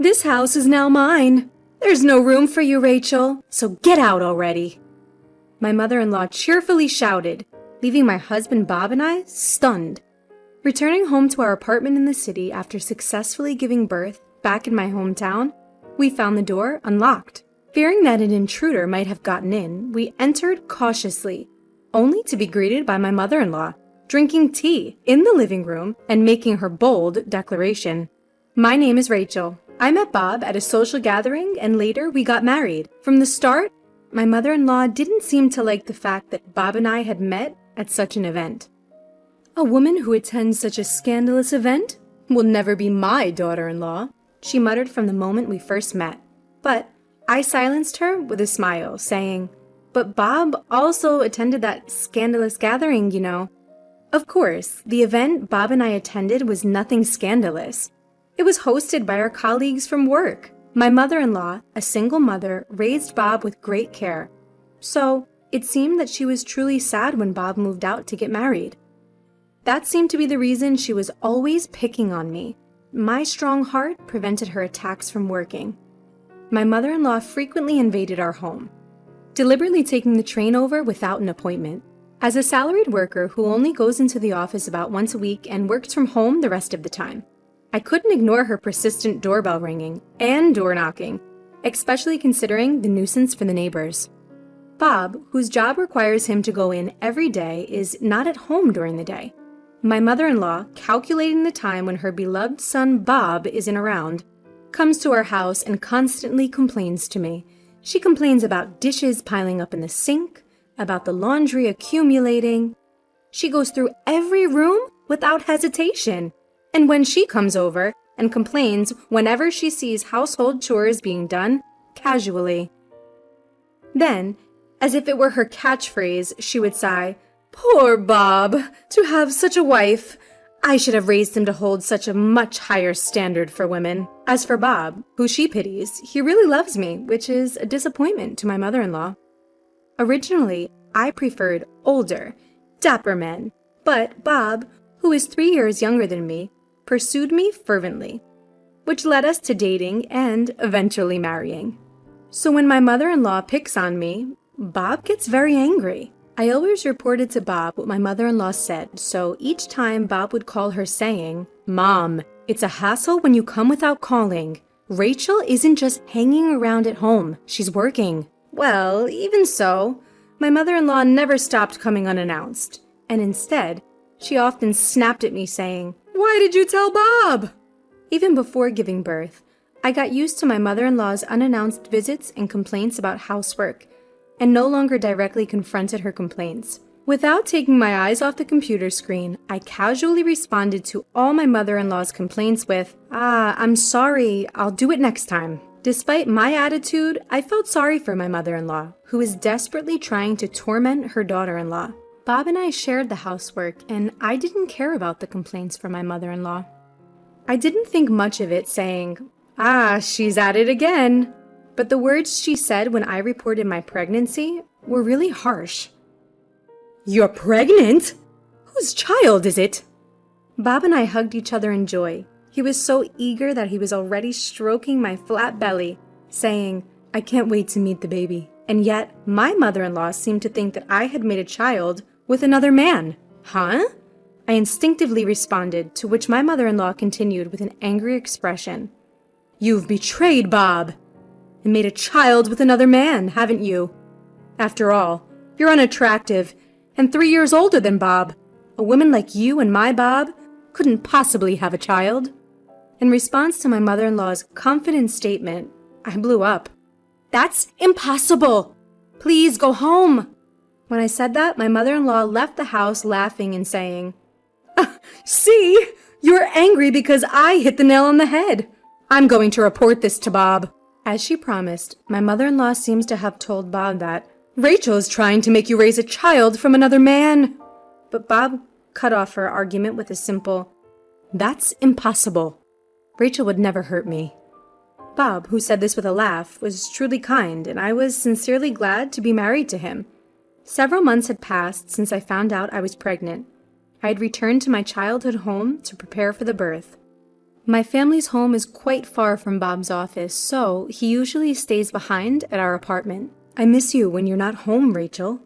This house is now mine. There's no room for you, Rachel, so get out already. My mother-in-law cheerfully shouted, leaving my husband Bob and I stunned. Returning home to our apartment in the city after successfully giving birth back in my hometown, we found the door unlocked. Fearing that an intruder might have gotten in, we entered cautiously, only to be greeted by my mother-in-law, drinking tea in the living room and making her bold declaration. My name is Rachel. I met Bob at a social gathering and later we got married. From the start, my mother-in-law didn't seem to like the fact that Bob and I had met at such an event. A woman who attends such a scandalous event will never be my daughter-in-law, she muttered from the moment we first met. But I silenced her with a smile, saying, "But Bob also attended that scandalous gathering, you know." Of course, the event Bob and I attended was nothing scandalous. It was hosted by our colleagues from work. My mother-in-law, a single mother, raised Bob with great care. So, it seemed that she was truly sad when Bob moved out to get married. That seemed to be the reason she was always picking on me. My strong heart prevented her attacks from working. My mother-in-law frequently invaded our home, deliberately taking the train over without an appointment. As a salaried worker who only goes into the office about once a week and works from home the rest of the time, I couldn't ignore her persistent doorbell ringing and door knocking, especially considering the nuisance for the neighbors. Bob, whose job requires him to go in every day, is not at home during the day. My mother-in-law, calculating the time when her beloved son Bob isn't around, comes to our house and constantly complains to me. She complains about dishes piling up in the sink, about the laundry accumulating. She goes through every room without hesitation. And when she comes over and complains whenever she sees household chores being done, casually. Then, as if it were her catchphrase, she would sigh, "Poor Bob, to have such a wife. I should have raised him to hold such a much higher standard for women." As for Bob, who she pities, he really loves me, which is a disappointment to my mother-in-law. Originally, I preferred older, dapper men, but Bob, who is 3 years younger than me, pursued me fervently, which led us to dating and eventually marrying. So when my mother-in-law picks on me, Bob gets very angry. I always reported to Bob what my mother-in-law said, so each time Bob would call her saying, "Mom, it's a hassle when you come without calling. Rachel isn't just hanging around at home, she's working." Well, even so, my mother-in-law never stopped coming unannounced, and instead, she often snapped at me saying, "Why did you tell Bob?" Even before giving birth, I got used to my mother-in-law's unannounced visits and complaints about housework, and no longer directly confronted her complaints. Without taking my eyes off the computer screen, I casually responded to all my mother-in-law's complaints with, "I'm sorry, I'll do it next time." Despite my attitude, I felt sorry for my mother-in-law, who is desperately trying to torment her daughter-in-law. Bob and I shared the housework, and I didn't care about the complaints from my mother-in-law. I didn't think much of it, saying, "She's at it again." But the words she said when I reported my pregnancy were really harsh. "You're pregnant? Whose child is it?" Bob and I hugged each other in joy. He was so eager that he was already stroking my flat belly, saying, "I can't wait to meet the baby." And yet, my mother-in-law seemed to think that I had made a child with another man. "Huh?" I instinctively responded, to which my mother-in-law continued with an angry expression. "You've betrayed Bob and made a child with another man, haven't you? After all, you're unattractive and 3 years older than Bob. A woman like you and my Bob couldn't possibly have a child." In response to my mother-in-law's confident statement, I blew up. "That's impossible! Please go home!" When I said that, my mother-in-law left the house laughing and saying, "See, you're angry because I hit the nail on the head. I'm going to report this to Bob." As she promised, my mother-in-law seems to have told Bob that Rachel is trying to make you raise a child from another man. But Bob cut off her argument with a simple, "That's impossible. Rachel would never hurt me." Bob, who said this with a laugh, was truly kind, and I was sincerely glad to be married to him. Several months had passed since I found out I was pregnant. I had returned to my childhood home to prepare for the birth. My family's home is quite far from Bob's office, so he usually stays behind at our apartment. I miss you when you're not home, Rachel.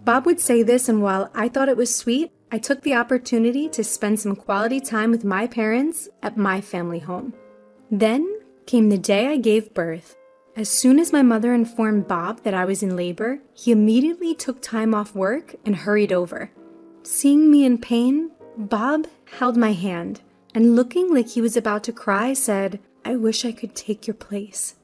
Bob would say this, and while I thought it was sweet, I took the opportunity to spend some quality time with my parents at my family home. Then came the day I gave birth. As soon as my mother informed Bob that I was in labor, he immediately took time off work and hurried over. Seeing me in pain, Bob held my hand and, looking like he was about to cry, said, "I wish I could take your place."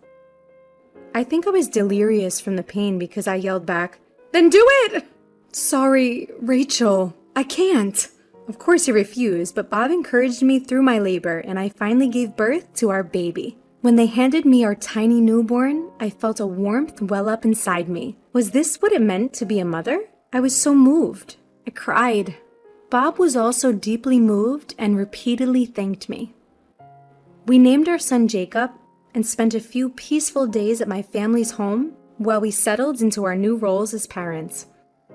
I think I was delirious from the pain because I yelled back, "Then do it!" "Sorry, Rachel, I can't." Of course he refused, but Bob encouraged me through my labor, and I finally gave birth to our baby. When they handed me our tiny newborn, I felt a warmth well up inside me. Was this what it meant to be a mother? I was so moved. I cried. Bob was also deeply moved and repeatedly thanked me. We named our son Jacob and spent a few peaceful days at my family's home while we settled into our new roles as parents.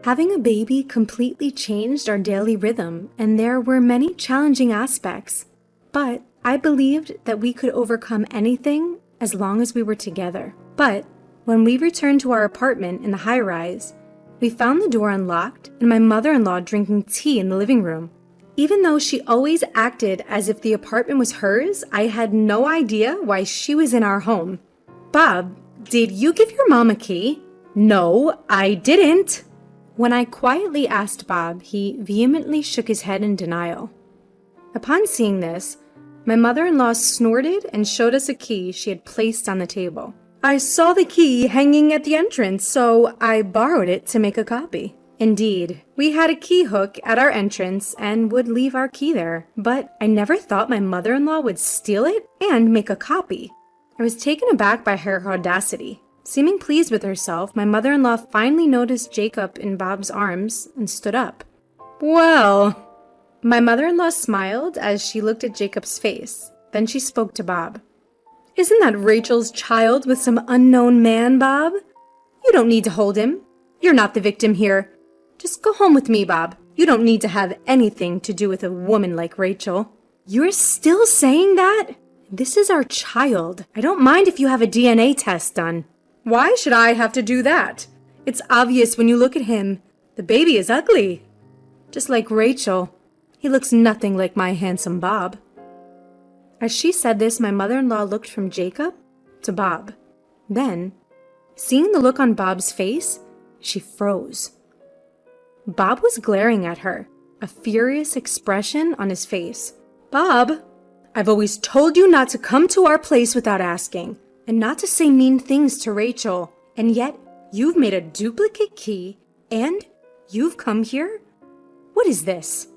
Having a baby completely changed our daily rhythm, and there were many challenging aspects. But I believed that we could overcome anything as long as we were together. But when we returned to our apartment in the high-rise, we found the door unlocked and my mother-in-law drinking tea in the living room. Even though she always acted as if the apartment was hers, I had no idea why she was in our home. "Bob, did you give your mom a key?" "No, I didn't." When I quietly asked Bob, he vehemently shook his head in denial. Upon seeing this, my mother-in-law snorted and showed us a key she had placed on the table. "I saw the key hanging at the entrance, so I borrowed it to make a copy." Indeed, we had a key hook at our entrance and would leave our key there, but I never thought my mother-in-law would steal it and make a copy. I was taken aback by her audacity. Seeming pleased with herself, my mother-in-law finally noticed Jacob in Bob's arms and stood up. "Well," my mother-in-law smiled as she looked at Jacob's face. Then she spoke to Bob. "Isn't that Rachel's child with some unknown man, Bob? You don't need to hold him. You're not the victim here. Just go home with me, Bob. You don't need to have anything to do with a woman like Rachel." "You're still saying that? This is our child. I don't mind if you have a DNA test done." "Why should I have to do that? It's obvious when you look at him. The baby is ugly. Just like Rachel. He looks nothing like my handsome Bob." As she said this, my mother-in-law looked from Jacob to Bob. Then, seeing the look on Bob's face, she froze. Bob was glaring at her, a furious expression on his face. "Bob, I've always told you not to come to our place without asking, and not to say mean things to Rachel, and yet you've made a duplicate key, and you've come here? What is this?"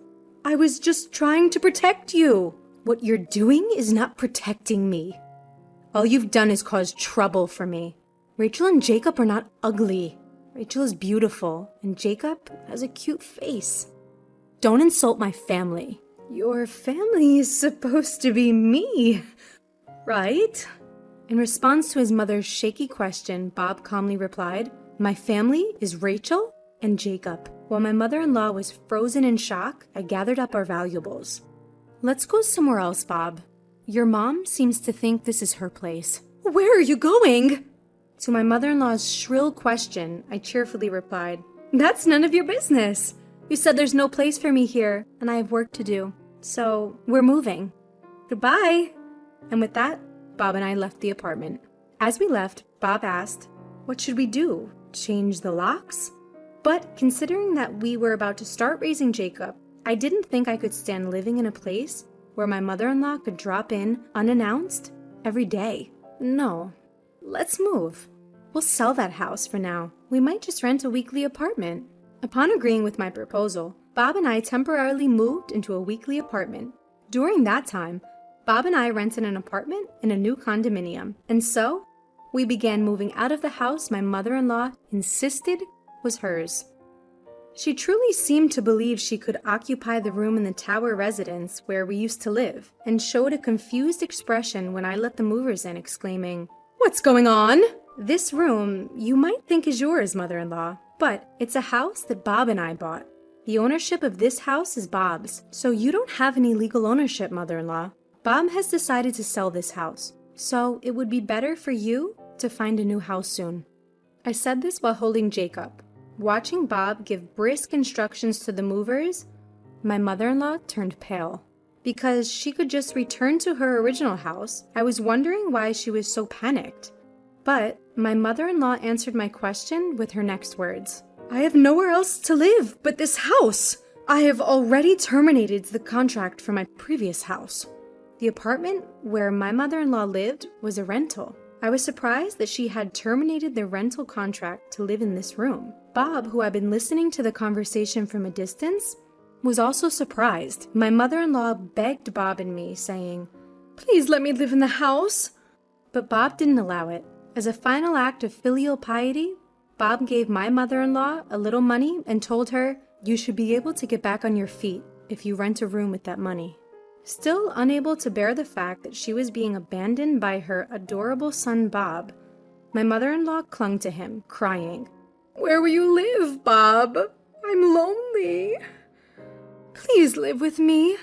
"I was just trying to protect you." "What you're doing is not protecting me. All you've done is cause trouble for me. Rachel and Jacob are not ugly. Rachel is beautiful, and Jacob has a cute face. Don't insult my family." "Your family is supposed to be me, right?" In response to his mother's shaky question, Bob calmly replied, "My family is Rachel and Jacob." While my mother-in-law was frozen in shock, I gathered up our valuables. "Let's go somewhere else, Bob. Your mom seems to think this is her place." "Where are you going?" To my mother-in-law's shrill question, I cheerfully replied, "That's none of your business. You said there's no place for me here, and I have work to do. So, we're moving. Goodbye." And with that, Bob and I left the apartment. As we left, Bob asked, "What should we do? Change the locks?" But considering that we were about to start raising Jacob, I didn't think I could stand living in a place where my mother-in-law could drop in unannounced every day. No, let's move. We'll sell that house for now. We might just rent a weekly apartment. Upon agreeing with my proposal, Bob and I temporarily moved into a weekly apartment. During that time, Bob and I rented an apartment in a new condominium, and so we began moving out of the house my mother-in-law insisted was hers. She truly seemed to believe she could occupy the room in the tower residence where we used to live, and showed a confused expression when I let the movers in, exclaiming, "What's going on?" "This room you might think is yours, mother-in-law, but it's a house that Bob and I bought. The ownership of this house is Bob's, so you don't have any legal ownership, mother-in-law. Bob has decided to sell this house, so it would be better for you to find a new house soon. I said this while holding Jacob. Watching Bob give brisk instructions to the movers, my mother-in-law turned pale. Because she could just return to her original house, I was wondering why she was so panicked. But my mother-in-law answered my question with her next words. I have nowhere else to live but this house. I have already terminated the contract for my previous house. The apartment where my mother-in-law lived was a rental. I was surprised that she had terminated the rental contract to live in this room. Bob, who had been listening to the conversation from a distance, was also surprised. My mother-in-law begged Bob and me, saying, "Please let me live in the house." But Bob didn't allow it. As a final act of filial piety, Bob gave my mother-in-law a little money and told her, "You should be able to get back on your feet if you rent a room with that money." Still unable to bear the fact that she was being abandoned by her adorable son Bob, my mother-in-law clung to him, crying, "Where will you live, Bob? I'm lonely. Please live with me."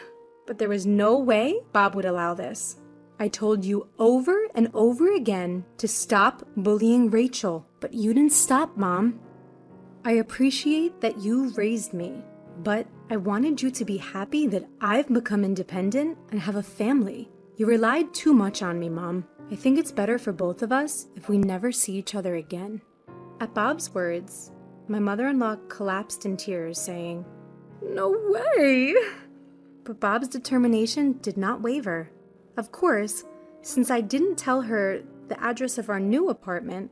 But there was no way Bob would allow this. I told you over and over again to stop bullying Rachel, but you didn't stop, Mom. I appreciate that you raised me, but I wanted you to be happy that I've become independent and have a family. You relied too much on me, Mom. I think it's better for both of us if we never see each other again. At Bob's words, my mother-in-law collapsed in tears, saying, "No way!" But Bob's determination did not waver. Of course, since I didn't tell her the address of our new apartment,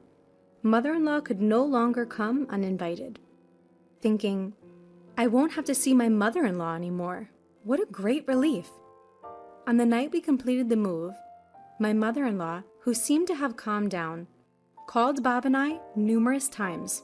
mother-in-law could no longer come uninvited. Thinking, I won't have to see my mother-in-law anymore. What a great relief. On the night we completed the move, my mother-in-law, who seemed to have calmed down, called Bob and I numerous times.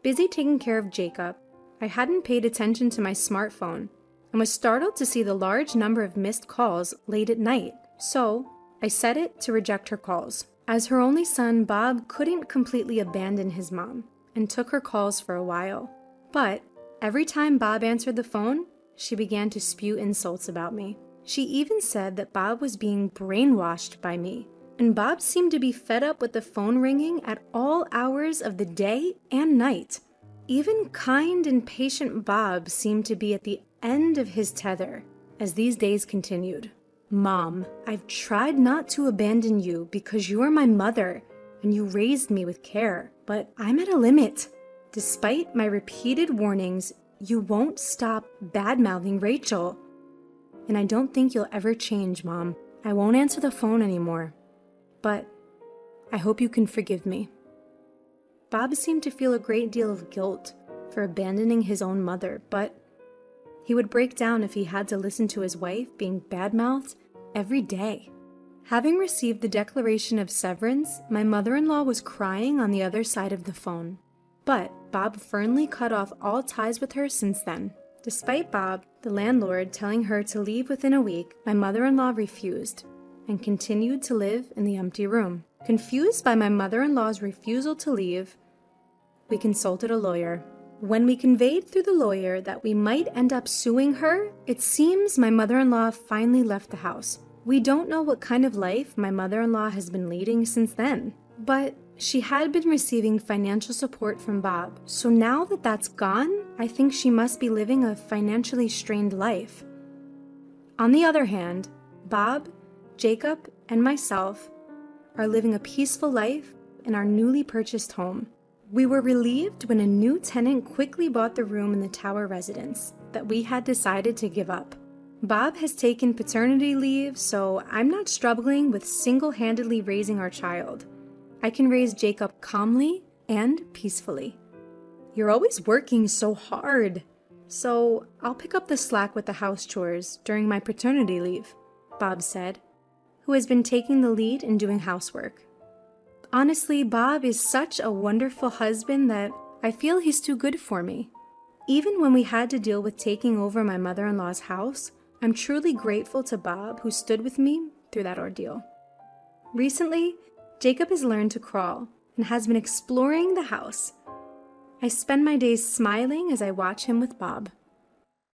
Busy taking care of Jacob, I hadn't paid attention to my smartphone and was startled to see the large number of missed calls late at night, so I set it to reject her calls. As her only son, Bob couldn't completely abandon his mom and took her calls for a while. But every time Bob answered the phone, she began to spew insults about me. She even said that Bob was being brainwashed by me, and Bob seemed to be fed up with the phone ringing at all hours of the day and night. Even kind and patient Bob seemed to be at the end of his tether as these days continued. Mom, I've tried not to abandon you because you are my mother and you raised me with care, but I'm at a limit. Despite my repeated warnings, you won't stop bad-mouthing Rachel. And I don't think you'll ever change, Mom. I won't answer the phone anymore. But I hope you can forgive me. Bob seemed to feel a great deal of guilt for abandoning his own mother, but he would break down if he had to listen to his wife being bad-mouthed every day. Having received the declaration of severance, my mother-in-law was crying on the other side of the phone. But Bob firmly cut off all ties with her since then. Despite Bob, the landlord, telling her to leave within a week, my mother-in-law refused and continued to live in the empty room. Confused by my mother-in-law's refusal to leave, we consulted a lawyer. When we conveyed through the lawyer that we might end up suing her, it seems my mother-in-law finally left the house. We don't know what kind of life my mother-in-law has been leading since then, but she had been receiving financial support from Bob, so now that that's gone, I think she must be living a financially strained life. On the other hand, Bob, Jacob, and myself are living a peaceful life in our newly purchased home. We were relieved when a new tenant quickly bought the room in the tower residence that we had decided to give up. Bob has taken paternity leave, so I'm not struggling with single-handedly raising our child. I can raise Jacob calmly and peacefully. You're always working so hard, so I'll pick up the slack with the house chores during my paternity leave, Bob said, who has been taking the lead in doing housework. Honestly, Bob is such a wonderful husband that I feel he's too good for me. Even when we had to deal with taking over my mother-in-law's house, I'm truly grateful to Bob who stood with me through that ordeal. Recently, Jacob has learned to crawl and has been exploring the house. I spend my days smiling as I watch him with Bob.